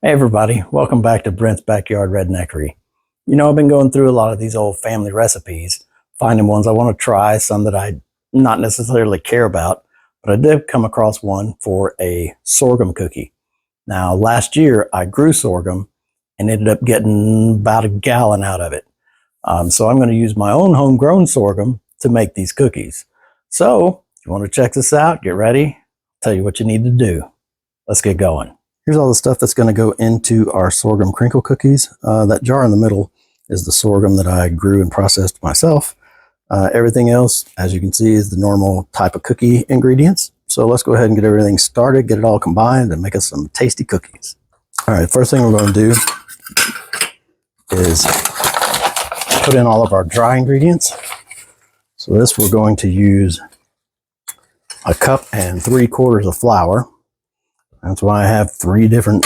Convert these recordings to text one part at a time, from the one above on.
Hey everybody, welcome back to Brent's Backyard Redneckery. You know, I've been going through a lot of these old family recipes, finding ones I want to try, some that I not necessarily care about, but I did come across one for a sorghum cookie. Now, last year I grew sorghum and ended up getting about a gallon out of it. So I'm going to use my own homegrown sorghum to make these cookies. So, if you want to check this out, get ready, I'll tell you what you need to do. Let's get going. Here's all the stuff that's going to go into our sorghum crinkle cookies. That jar in the middle is the sorghum that I grew and processed myself. Everything else, as you can see, is the normal type of cookie ingredients. So let's go ahead and get everything started, get it all combined, and make us some tasty cookies. All right, first thing we're going to do is put in all of our dry ingredients. So this, we're going to use 1 cup and 3/4 of flour. That's why I have 3 different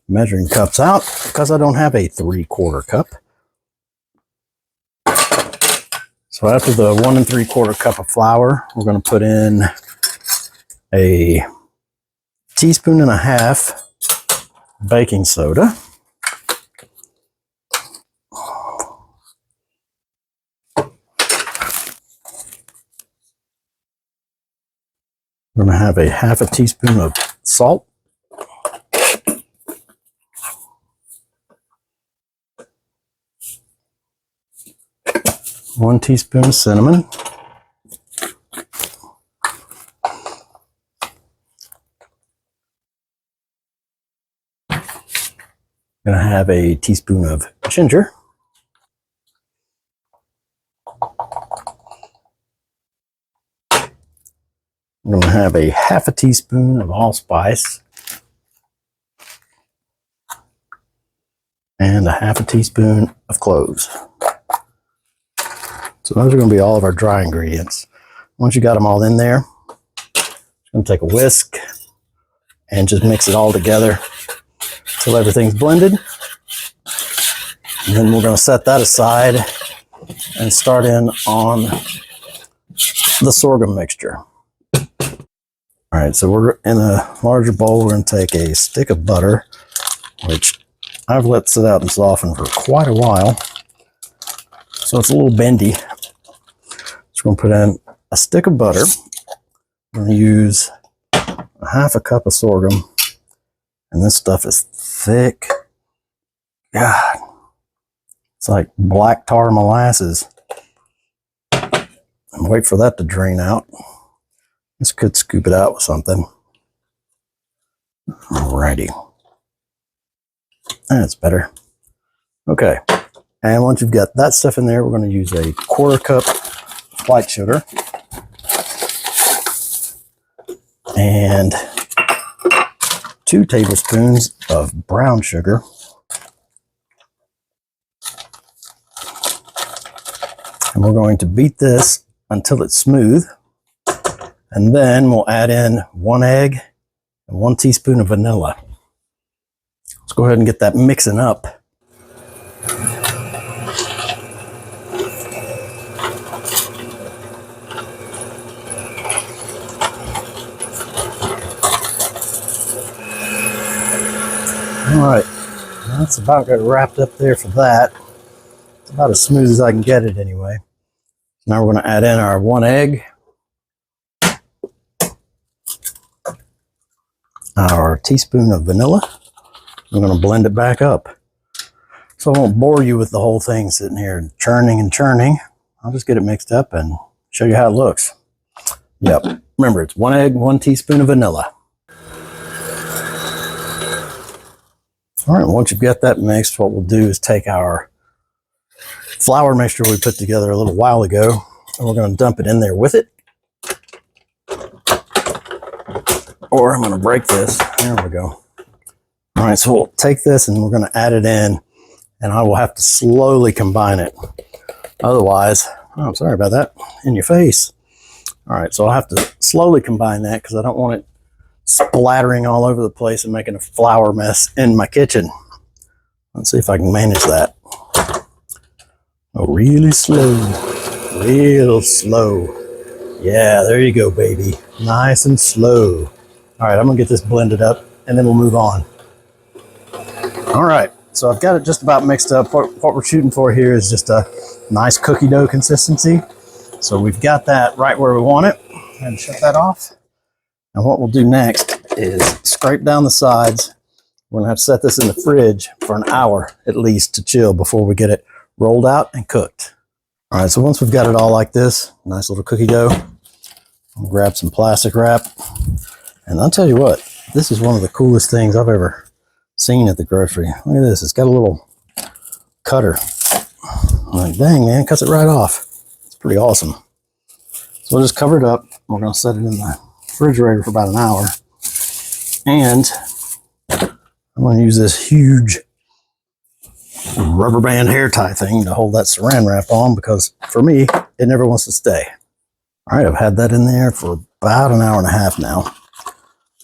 measuring cups out, because I don't have a 3/4 cup. So after the 1 3/4 cup of flour, we're going to put in a 1.5 teaspoons baking soda. We're going to have a 1/2 teaspoon of salt. 1 teaspoon of cinnamon. Going to have a teaspoon of ginger. I'm going to have a 1/2 teaspoon of allspice and a 1/2 teaspoon of cloves. So those are going to be all of our dry ingredients. Once you got them all in there, just going to take a whisk and just mix it all together until everything's blended. And then we're going to set that aside and start in on the sorghum mixture. All right, so we're in a larger bowl. We're going to take a stick of butter, which I've let sit out and soften for quite a while, so it's a little bendy. So we're going to put in a stick of butter. We're going to use 1/2 cup of sorghum, and this stuff is thick. God, it's like black tar molasses. And wait for that to drain out. This could scoop it out with something. Alrighty. That's better. Okay. And once you've got that stuff in there, we're going to use a 1/4 cup white sugar and 2 tablespoons of brown sugar. And we're going to beat this until it's smooth. And then we'll add in 1 egg and 1 teaspoon of vanilla. Let's go ahead and get that mixing up. All right, that's about got wrapped up there for that. It's about as smooth as I can get it anyway. Now we're going to add in our 1 egg, our teaspoon of vanilla. We're going to blend it back up. So I won't bore you with the whole thing sitting here churning and churning. I'll just get it mixed up and show you how it looks. Yep, remember, it's 1 egg, 1 teaspoon of vanilla. All right, once you've got that mixed, what we'll do is take our flour mixture we put together a little while ago, and we're going to dump it in there with it. Or I'm going to break this. There we go. All right, so we'll take this and we're going to add it in, and I will have to slowly combine it. Otherwise, oh, I'm sorry about that, in your face. All right, so I'll have to slowly combine that because I don't want it splattering all over the place and making a flour mess in my kitchen. Let's see if I can manage that. Oh, really slow, real slow. Yeah, there you go, baby. Nice and slow. All right, I'm gonna get this blended up and then we'll move on. All right, so I've got it just about mixed up. What we're shooting for here is just a nice cookie dough consistency. So we've got that right where we want it. And shut that off. And what we'll do next is scrape down the sides. We're gonna have to set this in the fridge for an hour at least to chill before we get it rolled out and cooked. All right, so once we've got it all like this, nice little cookie dough, I'll grab some plastic wrap. And I'll tell you what, this is one of the coolest things I've ever seen at the grocery. Look at this, it's got a little cutter. I'm like, dang man, cuts it right off. It's pretty awesome. So we'll just cover it up. We're gonna set it in the refrigerator for about an hour. And I'm gonna use this huge rubber band hair tie thing to hold that saran wrap on because for me, it never wants to stay. All right, I've had that in there for about an hour and a half now.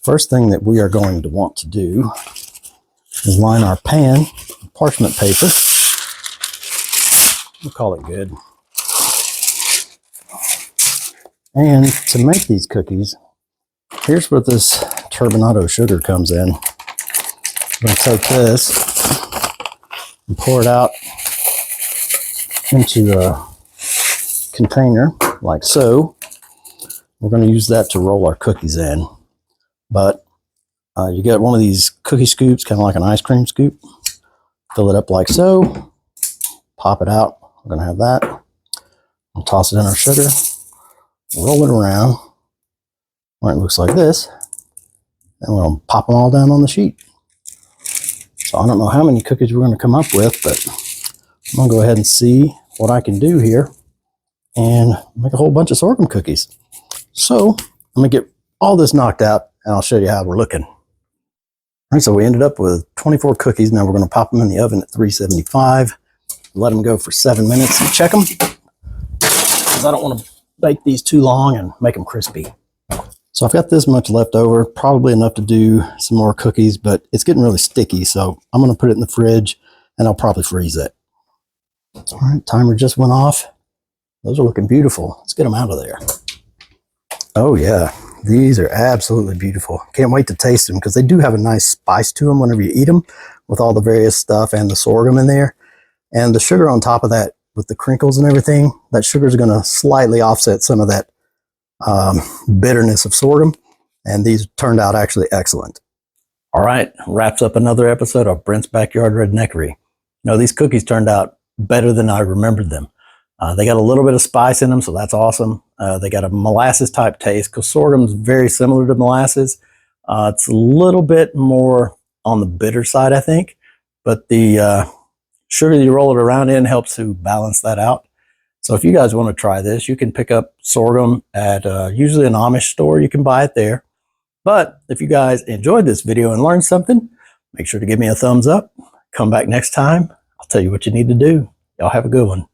First thing that we are going to want to do is line our pan with parchment paper. We'll call it good. And to make these cookies, here's where this turbinado sugar comes in. I'm going to take this and pour it out into a container like so. We're going to use that to roll our cookies in. But you get one of these cookie scoops, kind of like an ice cream scoop. Fill it up like so. Pop it out. We're going to have that. We'll toss it in our sugar. Roll it around where it looks like this. And we're going to pop them all down on the sheet. So I don't know how many cookies we're going to come up with, but I'm going to go ahead and see what I can do here and make a whole bunch of sorghum cookies. So I'm going to get all this knocked out and I'll show you how we're looking. All right, so we ended up with 24 cookies. Now we're going to pop them in the oven at 375. Let them go for 7 minutes and check them because I don't want to bake these too long and make them crispy. So I've got this much left over, probably enough to do some more cookies, but it's getting really sticky. So I'm going to put it in the fridge and I'll probably freeze it. All right, timer just went off. Those are looking beautiful. Let's get them out of there. Oh yeah, these are absolutely beautiful. Can't wait to taste them because they do have a nice spice to them whenever you eat them with all the various stuff and the sorghum in there. And the sugar on top of that with the crinkles and everything, that sugar is going to slightly offset some of that bitterness of sorghum. And these turned out actually excellent. All right, wraps up another episode of Brent's Backyard Redneckery. You know, these cookies turned out better than I remembered them. They got a little bit of spice in them, so that's awesome. They got a molasses type taste because sorghum is very similar to molasses. It's a little bit more on the bitter side, I think, but the sugar that you roll it around in helps to balance that out. So if you guys want to try this, you can pick up sorghum at usually an Amish store. You can buy it there. But if you guys enjoyed this video and learned something, make sure to give me a thumbs up. Come back next time. I'll tell you what you need to do. Y'all have a good one.